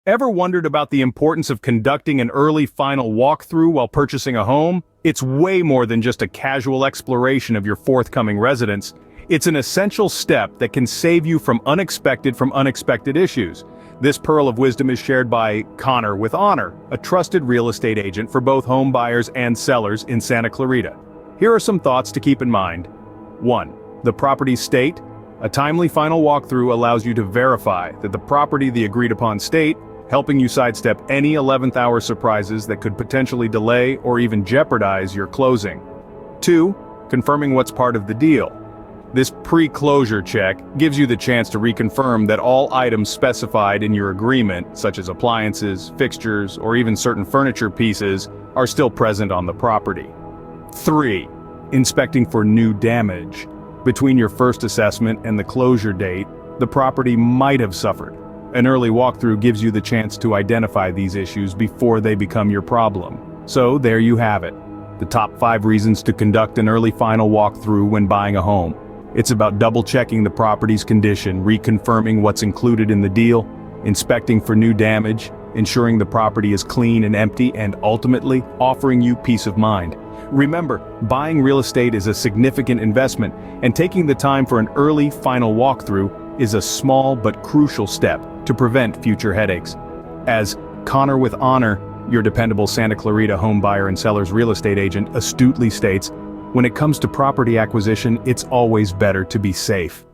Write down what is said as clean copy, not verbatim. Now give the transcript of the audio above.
Ever wondered about the importance of conducting an early final walkthrough while purchasing a home? It's way more than just a casual exploration of your forthcoming residence. It's an essential step that can save you from unexpected issues. This pearl of wisdom is shared by Connor with Honor, a trusted real estate agent for both home buyers and sellers in Santa Clarita. Here are some thoughts to keep in mind. 1. The property's state. A timely final walkthrough allows you to verify that the property the agreed upon state, helping you sidestep any 11th hour surprises that could potentially delay or even jeopardize your closing. 2. Confirming what's part of the deal. This pre-closure check gives you the chance to reconfirm that all items specified in your agreement, such as appliances, fixtures, or even certain furniture pieces, are still present on the property. 3. Inspecting for new damage. Between your first assessment and the closure date, the property might have suffered. An early walkthrough gives you the chance to identify these issues before they become your problem. So there you have it. The top 5 reasons to conduct an early final walkthrough when buying a home. It's about double-checking the property's condition, reconfirming what's included in the deal, inspecting for new damage, ensuring the property is clean and empty, and ultimately, offering you peace of mind. Remember, buying real estate is a significant investment, and taking the time for an early final walkthrough is a small but crucial step to prevent future headaches. As Connor with Honor, your dependable Santa Clarita home buyer and seller's real estate agent, astutely states, when it comes to property acquisition, it's always better to be safe.